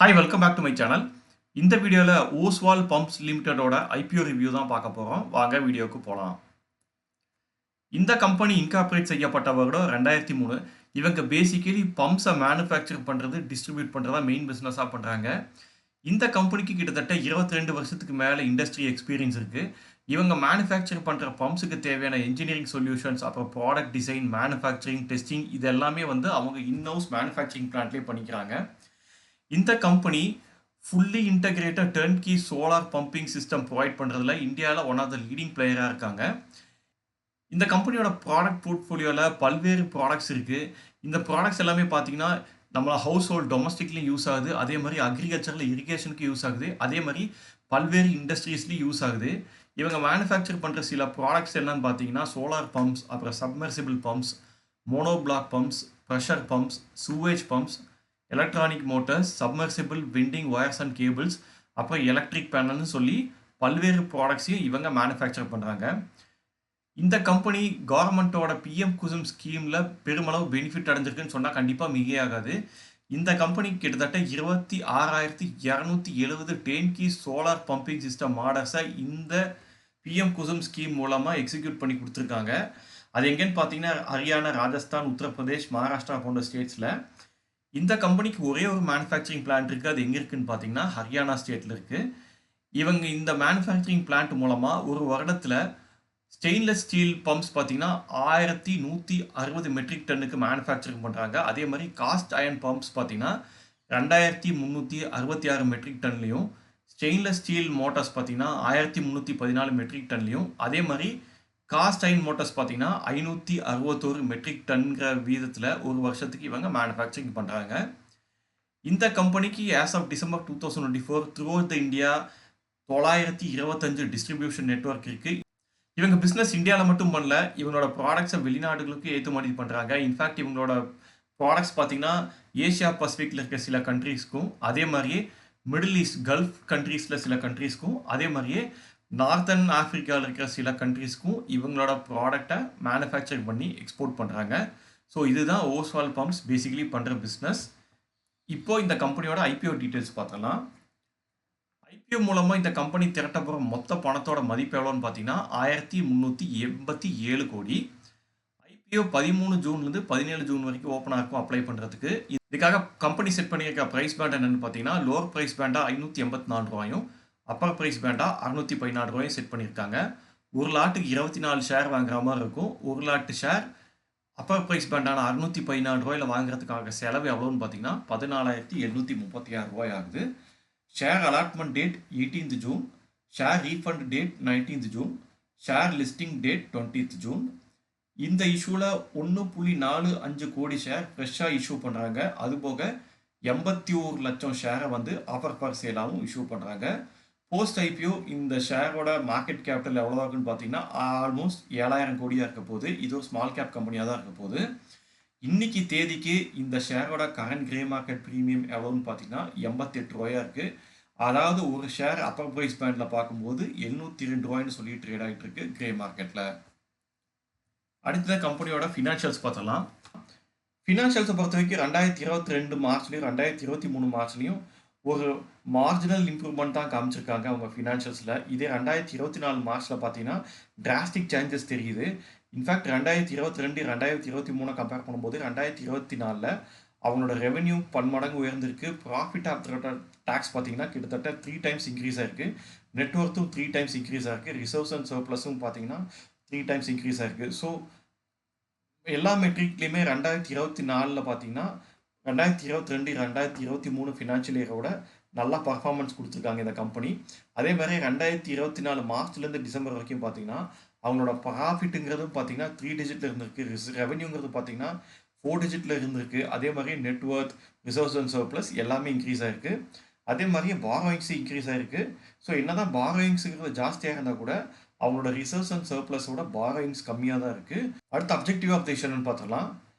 Hi welcome back to my channel. இந்த வீடியோவில் Oswal pumps லிமிடெடோட ஐபிஓ ரிவ்யூ தான் பார்க்க போகிறோம். வாங்க வீடியோவுக்கு போகலாம். இந்த கம்பெனி இன்கார்பரேட் செய்யப்பட்ட வருடம் 2003. இவங்க பேசிக்கலி பம்ப்ஸை மேனுஃபேக்சர் பண்ணுறது டிஸ்ட்ரிபியூட் பண்ணுறதா மெயின் பிஸ்னஸாக பண்ணுறாங்க. இந்த கம்பெனிக்கு கிட்டத்தட்ட 22 வருஷத்துக்கு மேலே இண்டஸ்ட்ரி எக்ஸ்பீரியன்ஸ் இருக்குது. இவங்க மேனுஃபேக்சர் பண்ணுற பம்ப்ஸுக்கு தேவையான இன்ஜினியரிங் சொல்யூஷன்ஸ், அப்புறம் ப்ராடக்ட் டிசைன், மேனுஃபேக்சரிங், டெஸ்டிங் இது எல்லாமே அவங்க இன்ஹவுஸ் மேனுஃபேக்சரிங் பிளான்ட்லேயே பண்ணிக்கிறாங்க. இந்த company fully integrated turnkey solar pumping system provide பண்ணுறதுல இந்தியாவில் ஒன் ஆஃப் த லீடிங் பிளேயராக இருக்காங்க. இந்த கம்பெனியோட ப்ராடக்ட் போர்ட்ஃபோலியோவில் பல்வேறு ப்ராடக்ட்ஸ் இருக்குது. இந்த ப்ராடக்ட்ஸ் எல்லாமே பார்த்தீங்கன்னா நம்ம ஹவுஸ் ஹோல்ட் டொமஸ்டிக்லையும் யூஸ் ஆகுது, அதே மாதிரி அக்ரிகல்ச்சரில் இரிகேஷனுக்கு யூஸ் ஆகுது, அதே மாதிரி பல்வேறு இண்டஸ்ட்ரீஸ்லையும் யூஸ் ஆகுது. இவங்க மேனுஃபேக்சர் பண்ணுற சில ப்ராடக்ட்ஸ் என்னன்னு பார்த்தீங்கன்னா சோலார் பம்ப்ஸ், அப்புறம் submersible pumps, monoblock pumps, pressure pumps, sewage pumps, electronic motors, submersible winding wires and cables, அப்புறம் எலக்ட்ரிக் பேனல்னு சொல்லி பல்வேறு ப்ராடக்ட்ஸையும் இவங்க மேனுஃபேக்சர் பண்ணுறாங்க. இந்த கம்பெனி கவர்மெண்ட்டோட பிஎம் குசும் ஸ்கீமில் பெருமளவு பெனிஃபிட் அடைஞ்சிருக்குன்னு சொன்னால் கண்டிப்பாக மிகையாகாது. இந்த கம்பெனி கிட்டத்தட்ட 26,270 டேன்கி சோலார் பம்பிங் சிஸ்டம் ஆர்டர்ஸை இந்த பிஎம் குசும் ஸ்கீம் மூலமாக எக்ஸிக்யூட் பண்ணி கொடுத்துருக்காங்க. அது எங்கேன்னு பார்த்தீங்கன்னா ஹரியானா, ராஜஸ்தான், உத்தரப்பிரதேஷ், மகாராஷ்டிரா போன்ற ஸ்டேட்ஸில். இந்த கம்பெனிக்கு ஒரே ஒரு மேனுஃபேக்சரிங் பிளான்ட் இருக்குது. அது எங்கே இருக்குதுன்னு பார்த்தீங்கன்னா ஹரியானா ஸ்டேட்டில் இருக்குது. இவங்க இந்த மேனுஃபேக்சரிங் பிளான்ட் மூலமாக ஒரு வருடத்தில் ஸ்டெயின்லெஸ் ஸ்டீல் பம்ப்ஸ் பார்த்தீங்கன்னா 1160 மெட்ரிக் டன்னுக்கு மேனுஃபேக்சரிங் பண்ணுறாங்க. அதே மாதிரி காஸ்ட் அயர்ன் பம்ப்ஸ் பார்த்தீங்கன்னா 2366 மெட்ரிக் டன்லையும், ஸ்டெயின்லெஸ் ஸ்டீல் மோட்டார்ஸ் பார்த்தீங்கன்னா 1314 மெட்ரிக் டன்லையும், அதே மாதிரி காஸ்ட் அயர்ன் மோட்டார்ஸ் பார்த்தீங்கன்னா 561 மெட்ரிக் டன்கிற வீதத்தில் ஒரு வருஷத்துக்கு இவங்க மேனுஃபேக்சரிங் பண்ணுறாங்க. இந்த கம்பெனிக்கு as of December 2024 throughout the India 925 distribution network இருக்குது. இவங்க பிஸ்னஸ் இந்தியாவில் மட்டும் பண்ணல, இவங்களோட ப்ராடக்ட்ஸை வெளிநாடுகளுக்கு ஏற்றுமதி பண்ணுறாங்க. இன்ஃபேக்ட் இவங்களோட ப்ராடக்ட்ஸ் பார்த்தீங்கன்னா ஏஷியா பசிபிக்கில் இருக்க சில கண்ட்ரீஸ்க்கும், அதே மாதிரியே மிடில் ஈஸ்ட் கல்ஃப் கண்ட்ரீஸில் சில கண்ட்ரீஸ்க்கும், அதே மாதிரியே நார்த்தன் ஆஃப்ரிக்காவில் இருக்கிற சில கண்ட்ரீஸ்க்கும் இவங்களோட ப்ராடக்டை மேனுஃபேக்சர் பண்ணி எக்ஸ்போர்ட் பண்ணுறாங்க. ஸோ இதுதான் ஓஸ்வால் பம்ப்ஸ் பேசிக்கலி பண்ணுற பிஸ்னஸ். இப்போது இந்த கம்பெனியோட ஐபிஓ டீட்டெயில்ஸ் பார்த்தலாம். ஐபிஓ மூலமாக இந்த கம்பெனி திரட்ட போகிற மொத்த பணத்தோட மதிப்பு எவ்வளோன்னு பார்த்தீங்கன்னா 1387 கோடி. ஐபிஓ 13 ஜூன்லேருந்து 17 ஜூன் வரைக்கும் ஓப்பனாக இருக்கும் அப்ளை பண்ணுறதுக்கு. இதுக்காக கம்பெனி செட் பண்ணியிருக்க ப்ரைஸ் பேண்ட் என்னென்னு பார்த்தீங்கன்னா லோவர் ப்ரைஸ் பேண்டாக 584 ரூபாயும், அப்பர் ப்ரைஸ் பேண்டாக 614 ரூபாயும் செட் பண்ணியிருக்காங்க. ஒரு லாட்டுக்கு 24 ஷேர் வாங்குற மாதிரி இருக்கும். ஒரு லாட்டு ஷேர் அப்பர் ப்ரைஸ் பேண்டான 614 ரூபாயில் வாங்குறதுக்காக செலவு எவ்வளோன்னு பார்த்தீங்கன்னா 14,736 ரூபாய் ஆகுது. Share allotment date 18th June, share refund date 19th June, share listing date 20th June. இந்த இஷ்யூவில் 1.45 கோடி ஷேர் ஃப்ரெஷ்ஷாக இஷ்யூ பண்ணுறாங்க. அதுபோக 81 லட்சம் ஷேரை ஆஃபர் ஃபார் சேலாகவும் இஷ்யூ பண்ணுறாங்க. போஸ்ட் ஐபிஓ இந்த ஷேரோட மார்க்கெட் கேபிட்டல் எவ்வளோ இருக்குன்னு பார்த்தீங்கன்னா ஆல்மோஸ்ட் 7,000 கோடியாக இருக்க போகுது. இது ஒரு ஸ்மால் கேப் கம்பெனியாக தான் இருக்க போகுது. இன்னைக்கு தேதிக்கு இந்த ஷேரோட கரண்ட் கிரே மார்க்கெட் ப்ரீமியம் எவ்வளோன்னு பார்த்தீங்கன்னா 88 ரூபாயாக இருக்குது. அதாவது ஒரு ஷேர் அப்பர் ப்ரைஸ் பேண்டில் பார்க்கும்போது 702 ரூபாய்னு சொல்லி ட்ரேட் ஆகிட்டு இருக்கு கிரே மார்க்கெட்டில். அடுத்ததான் கம்பெனியோட ஃபினான்ஷியல்ஸ் பார்த்தலாம். ஃபினான்ஷியல்ஸை பொறுத்த வரைக்கும் 2022 மார்ச்லையும் 2023 மார்ச்லையும் ஒரு மார்ஜினல் இம்ப்ரூவ்மெண்ட் தான் காமிச்சிருக்காங்க அவங்க ஃபினான்ஷியல்ஸில். இதே 2024 மார்ச்சில் பார்த்தீங்கன்னா டிராஸ்டிக் சேஞ்சஸ் தெரியுது. இன்ஃபேக்ட் 2022 2023 கம்பேர் பண்ணும்போது 2024 அவங்களோட ரெவென்யூ பன்மடங்கு உயர்ந்திருக்கு. ப்ராஃபிட் ஆஃப்டர் டேக்ஸ் பார்த்தீங்கன்னா கிட்டத்தட்ட 3 டைம்ஸ் இன்க்ரீஸ் ஆயிருக்கு. நெட்ஒர்த்தும் 3 டைம்ஸ் இன்க்ரீஸ் ஆயிருக்கு. ரிசர்வ்ஸ் அண்ட் சர்ப்ளஸும் பார்த்தீங்கன்னா 3 டைம்ஸ் இன்க்ரீஸ் ஆயிருக்கு. ஸோ எல்லா மெட்ரிக்லையுமே 2024 பார்த்தீங்கன்னா 2022 2023 ஃபினான்ஷியல் இயரோட நல்லா பர்ஃபார்மன்ஸ் கொடுத்துருக்காங்க இந்த கம்பெனி. அதே மாதிரி 2024 மார்ச்லேருந்து டிசம்பர் வரைக்கும் பார்த்தீங்கன்னா அவங்களோட ப்ராஃபிட்டுங்கிறதும் பார்த்தீங்கன்னா 3 டிஜிட்டில் இருந்திருக்கு. ரெவென்யூங்கிறது பார்த்தீங்கன்னா 4 டிஜிட்டில் இருந்திருக்கு. அதே மாதிரி நெட்ஒர்த், ரிசர்வ்ஸ் அண்ட் சர்ப்ளஸ் எல்லாமே இன்க்ரீஸ் ஆயிருக்கு. அதே மாதிரி பாரோயிங்ஸ் இன்க்ரீஸ் ஆயிருக்கு. ஸோ என்னதான் பாரோயிங்ஸுங்கிறது ஜாஸ்தியாக இருந்தால் கூட அவங்களோட ரிசர்வ்ஸ் அண்ட் சர்ப்ளஸோட பாரோயிங்ஸ் கம்மியாக தான் இருக்குது. அடுத்த அப்ஜெக்டிவ் ஆஃப் த இஷ்யூன்னு பார்த்துக்கலாம்.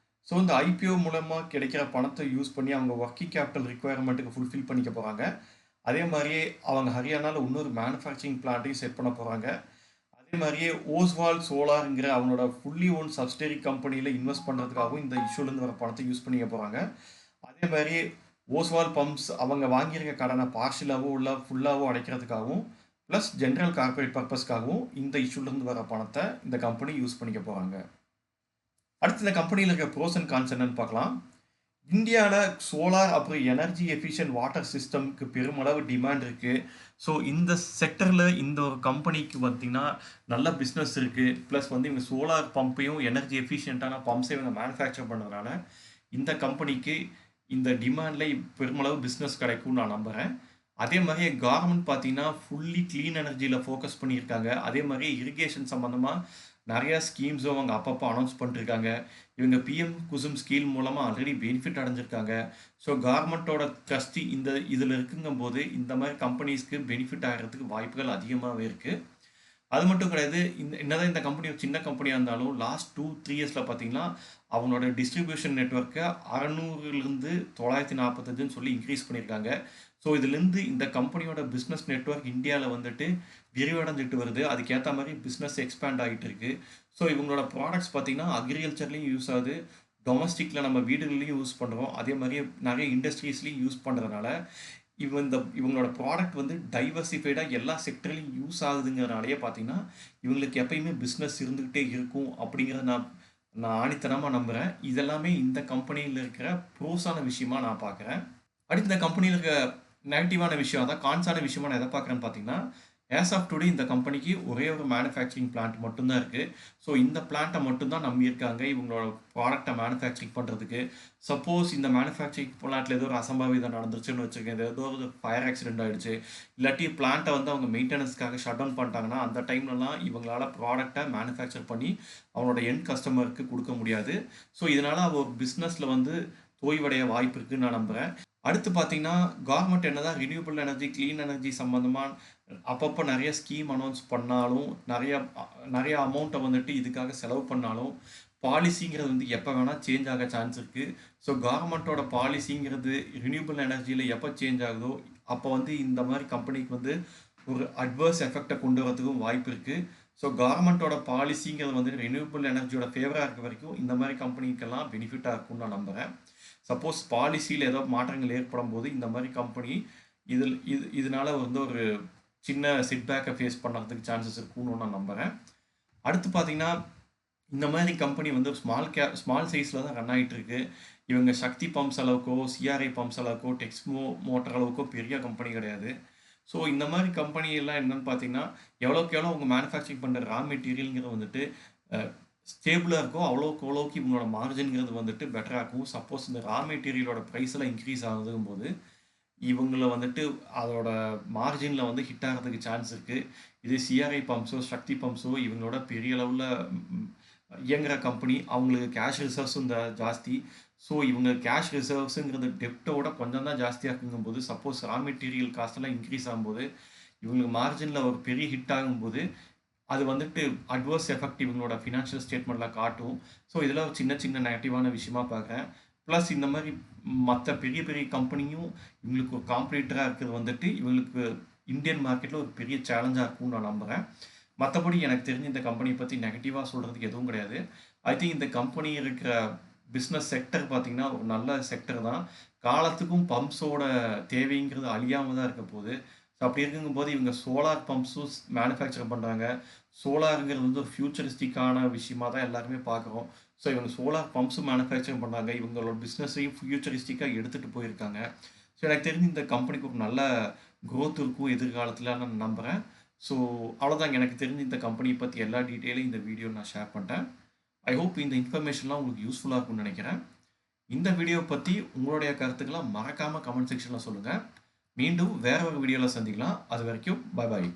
ஸோ இந்த ஐபிஓ மூலமாக கிடைக்கிற பணத்தை யூஸ் பண்ணி அவங்க ஒர்க்கிங் கேபிட்டல் ரிக்குவயர்மெண்ட்டுக்கு ஃபுல்ஃபில் பண்ணிக்க போகிறாங்க. அதே மாதிரியே அவங்க ஹரியானாவில் இன்னொரு மேனுஃபேக்சரிங் பிளான்ட்டையும் செட் பண்ண போகிறாங்க. அதே மாதிரியே ஓஸ்வால் சோலாருங்கிற அவங்களோட ஃபுல்லி ஓன் சப்சிடரி கம்பெனியில் இன்வெஸ்ட் பண்ணுறதுக்காகவும் இந்த இஷ்யூலேருந்து வர பணத்தை யூஸ் பண்ணிக்க போகிறாங்க. அதே மாதிரி ஓஸ்வால் பம்ப்ஸ் அவங்க வாங்கியிருக்க கடனை பார்ஷியலாவோ இல்லை ஃபுல்லாவோ அடைக்கிறதுக்காகவும் ப்ளஸ் ஜென்ரல் கார்ப்பரேட் பர்பஸ்க்காகவும் இந்த இஷ்யூலேருந்து வர பணத்தை இந்த கம்பெனி யூஸ் பண்ணிக்க போகிறாங்க. அடுத்து இந்த கம்பெனியில் இருக்க ப்ரோஸ் அண்ட் கான்ஸ் என்னன்னு பார்க்கலாம். இந்தியாவில் சோலார் அப்புறம் எனர்ஜி எஃபிஷியன்ட் வாட்டர் சிஸ்டம்க்கு பெருமளவு டிமாண்ட் இருக்குது. ஸோ இந்த செக்டரில் இந்த ஒரு கம்பெனிக்கு பார்த்திங்கன்னா நல்ல பிஸ்னஸ் இருக்குது. ப்ளஸ் வந்து இவங்க சோலார் பம்பையும் எனர்ஜி எஃபிஷியண்ட்டான பம்ப்ஸை இவங்க மேனுஃபேக்சர் பண்ணுறதுனால இந்த கம்பெனிக்கு இந்த டிமாண்டில் பெருமளவு பிஸ்னஸ் கிடைக்கும்னு நான் நம்புகிறேன். அதே மாதிரி கவர்மெண்ட் பார்த்தீங்கன்னா ஃபுல்லி க்ளீன் எனர்ஜியில் ஃபோக்கஸ் பண்ணியிருக்காங்க. அதே மாதிரி இரிகேஷன் சம்மந்தமாக நிறையா ஸ்கீம்ஸும் அவங்க அப்பப்போ அனௌன்ஸ் பண்ணிருக்காங்க. இவங்க பிஎம் குசும் ஸ்கீம் மூலமாக ஆல்ரெடி பெனிஃபிட் அடைஞ்சிருக்காங்க. ஸோ கவர்மெண்ட்டோட ட்ரஸ்ட் இதில் இருக்குங்கும்போது இந்த மாதிரி கம்பெனிஸ்க்கு பெனிஃபிட் ஆகிறதுக்கு வாய்ப்புகள் அதிகமாகவே இருக்குது. அது மட்டும் கிடையாது, என்னதான் இந்த கம்பெனி ஒரு சின்ன கம்பெனியாக இருந்தாலும் லாஸ்ட் 2-3 இயர்ஸில் பார்த்தீங்கன்னா அவங்களோட டிஸ்ட்ரிபியூஷன் நெட்ஒர்க்கை 600லேருந்து 945ன்னு சொல்லி இன்க்ரீஸ் பண்ணியிருக்காங்க. ஸோ இதுலேருந்து இந்த கம்பெனியோட பிஸ்னஸ் நெட்ஒர்க் இந்தியாவில் வந்துட்டு விரிவடைஞ்சிட்டு வருது. அதுக்கேற்ற மாதிரி பிஸ்னஸ் எக்ஸ்பேண்ட் ஆகிட்டு இருக்கு. ஸோ இவங்களோட ப்ராடக்ட்ஸ் பார்த்தீங்கன்னா அக்ரிகல்ச்சர்லேயும் யூஸ் ஆகுது, டொமஸ்டிக்கில் நம்ம வீடுகள்லையும் யூஸ் பண்ணுறோம், அதே மாதிரி நிறைய இண்டஸ்ட்ரீஸ்லையும் யூஸ் பண்ணுறதுனால இவங்களோட ப்ராடக்ட் வந்து டைவர்சிஃபைடாக எல்லா செக்டர்லையும் யூஸ் ஆகுதுங்கிறனாலேயே பார்த்தீங்கன்னா இவங்களுக்கு எப்பயுமே பிஸ்னஸ் இருந்துக்கிட்டே இருக்கும் அப்படிங்கிறத நான் ஆணித்தனமாக நம்புகிறேன். இதெல்லாமே இந்த கம்பெனியில் இருக்கிற ப்ரோஸான விஷயமா நான் பார்க்குறேன். அடுத்து இந்த கம்பெனியில் இருக்க நெகட்டிவான விஷயம், அதான் கான்ஸான விஷயமா நான் எதை பார்க்குறேன்னு பார்த்தீங்கன்னா, ஆஸ் ஆஃப் டுடே இந்த கம்பெனிக்கு ஒரே ஒரு மேனுஃபேக்சரிங் பிளான்ட் மட்டும்தான் இருக்குது. ஸோ இந்த பிளான்ட்டை மட்டும்தான் நம்பியிருக்காங்க இவங்களோட ப்ராடக்டை மேனுஃபேக்சரிங் பண்ணுறதுக்கு. சப்போஸ் இந்த மேனுஃபேக்சரிங் பிளான்ட்டில் ஏதோ ஒரு அசம்பாவிதம் நடந்துருச்சுன்னு வச்சுக்கோங்க, ஏதோ ஒரு ஃபயர் ஆக்சிடென்ட் ஆகிடுச்சு, இல்லாட்டி பிளான்ட்டை வந்து அவங்க மெயின்டெனன்ஸ்க்காக ஷட் டவுன் பண்ணிட்டாங்கன்னா அந்த டைம்லலாம் இவங்களால ப்ராடக்டை மேனுஃபேக்சர் பண்ணி அவங்களோட எண்ட் கஸ்டமருக்கு கொடுக்க முடியாது. ஸோ இதனால் அவர் பிஸ்னஸில் வந்து தோய்வடைய வாய்ப்பு இருக்குன்னு நான் நம்புகிறேன். அடுத்து பார்த்தீங்கன்னா கவர்மெண்ட் என்னதான் ரினியூபிள் எனர்ஜி க்ளீன் எனர்ஜி சம்மந்தமாக அப்பப்போ நிறைய ஸ்கீம் அனௌன்ஸ் பண்ணாலும் நிறைய அமௌண்ட்டை வந்துட்டு இதுக்காக செலவு பண்ணாலும் பாலிசிங்கிறது வந்து எப்போ வேணால் சேஞ்ச் ஆக சான்ஸ் இருக்குது. ஸோ கவர்மெண்ட்டோட பாலிசிங்கிறது ரினியூபிள் எனர்ஜியில் எப்போ சேஞ்ச் ஆகுதோ அப்போ வந்து இந்த மாதிரி கம்பெனிக்கு வந்து ஒரு அட்வர்ஸ் எஃபெக்டை கொண்டு வரதுக்கும் வாய்ப்பு இருக்குது. ஸோ கவர்மெண்ட்டோட பாலிசிங்கிறது வந்து ரினியூபிள் எனர்ஜியோட ஃபேவராக இருக்க வரைக்கும் இந்த மாதிரி கம்பெனிக்கெல்லாம் பெனிஃபிட்டாக இருக்கும்னு நான் நம்புகிறேன். சப்போஸ் பாலிசியில் ஏதோ மாற்றங்கள் ஏற்படும் போது இந்த மாதிரி கம்பெனி இதனால வந்து ஒரு சின்ன செட்பேக்கை ஃபேஸ் பண்ணுறதுக்கு சான்சஸ் இருக்குன்னு நான் நம்புகிறேன். அடுத்து பார்த்தீங்கன்னா இந்த மாதிரி கம்பெனி வந்து ஸ்மால் சைஸில் தான் ரன் ஆகிட்டு இருக்கு. இவங்க சக்தி பம்ப்ஸ் அளவுக்கோ சிஆர்ஐ பம்ப்ஸ் அளவுக்கோ டெக்ஸ்மோ மோட்டர் அளவுக்கோ பெரிய கம்பெனி கிடையாது. ஸோ இந்த மாதிரி கம்பெனி எல்லாம் என்னென்னு பார்த்தீங்கன்னா எவ்வளோக்கு எவ்வளோ அவங்க மேனுஃபேக்சரிங் பண்ணுற ரா மெட்டீரியலுங்கிறது வந்துட்டு ஸ்டேபிளாக இருக்கும், அவ்வளோக்கு இவங்களோட மார்ஜின்ங்கிறது வந்துட்டு பெட்டராக இருக்கும். சப்போஸ் இந்த ரா மெட்டீரியலோட ப்ரைஸ் எல்லாம் இன்க்ரீஸ் ஆகுதுங்கும் போது இவங்கள வந்துட்டு அதோட மார்ஜினில் வந்து ஹிட் ஆகிறதுக்கு சான்ஸ் இருக்குது. இது சிஆர்ஐ பம்ப்ஸோ சக்தி பம்ப்ஸோ இவங்களோட பெரிய அளவில் இயங்குகிற கம்பெனி, அவங்களுக்கு கேஷ் ரிசர்வ்ஸும் ஜாஸ்தி. ஸோ இவங்க கேஷ் ரிசர்வ்ஸுங்கிறது டெப்டோட கொஞ்சம் தான் ஜாஸ்தியாக இருக்குங்கும்போது சப்போஸ் ரா மெட்டீரியல் காஸ்ட்டெல்லாம் இன்க்ரீஸ் ஆகும்போது இவங்களுக்கு மார்ஜினில் ஒரு பெரிய ஹிட் ஆகும்போது அது வந்துட்டு அட்வர்ஸ் எஃபெக்ட் இவங்களோட ஃபினான்ஷியல் ஸ்டேட்மெண்ட்டில் காட்டும். ஸோ இதெல்லாம் ஒரு சின்ன நெகட்டிவான விஷயமா பார்க்குறேன். ப்ளஸ் இந்த மாதிரி மற்ற பெரிய கம்பெனியும் இவங்களுக்கு ஒரு காம்படிட்டராக இருக்கிறது வந்துட்டு இவங்களுக்கு இந்தியன் மார்க்கெட்டில் ஒரு பெரிய சேலஞ்சாக இருக்கும்னு நான் நம்புகிறேன். மற்றபடி எனக்கு தெரிஞ்ச இந்த கம்பெனியை பற்றி நெகட்டிவாக சொல்கிறதுக்கு எதுவும் கிடையாது. ஐ திங்க் இந்த கம்பெனி இருக்கிற பிஸ்னஸ் செக்டர் பார்த்திங்கன்னா ஒரு நல்ல செக்டர் தான். காலத்துக்கும் பம்ப்ஸோட தேவைங்கிறது அழியாமல் தான் இருக்க போகுது. ஸோ அப்படி இருக்குங்கும்போது இவங்க சோலார் பம்ப்ஸும் மேனுஃபேக்சர் பண்ணுறாங்க. சோலாருங்கிறது வந்து ஒரு ஃபியூச்சரிஸ்டிக்கான விஷயமாக தான் எல்லாருமே பார்க்குறோம். ஸோ இவங்க சோலார் பம்ப்ஸும் மேனுஃபேக்சர் பண்ணாங்க, இவங்களோட பிஸ்னஸையும் ஃபியூச்சரிஸ்டிக்காக எடுத்துகிட்டு போயிருக்காங்க. ஸோ எனக்கு தெரிஞ்சு இந்த கம்பெனிக்கு ஒரு நல்ல க்ரோத் இருக்கும் எதிர்காலத்தில் நான் நம்புகிறேன். ஸோ அவ்வளோதாங்க, எனக்கு தெரிஞ்சு இந்த கம்பெனியை பற்றி எல்லா டீட்டெயிலையும் இந்த வீடியோ நான் ஷேர் பண்ணிட்டேன். ஐ ஹோப் இந்த இன்ஃபர்மேஷன்லாம் உங்களுக்கு யூஸ்ஃபுல்லாக இருக்கும்னு நினைக்கிறேன். இந்த வீடியோவை பற்றி உங்களுடைய கருத்துக்கெல்லாம் மறக்காமல் கமெண்ட் செக்ஷனில் சொல்லுங்கள். மீண்டும் வேற ஒரு வீடியோவில் சந்திக்கலாம். அது வரைக்கும் பை பாய்.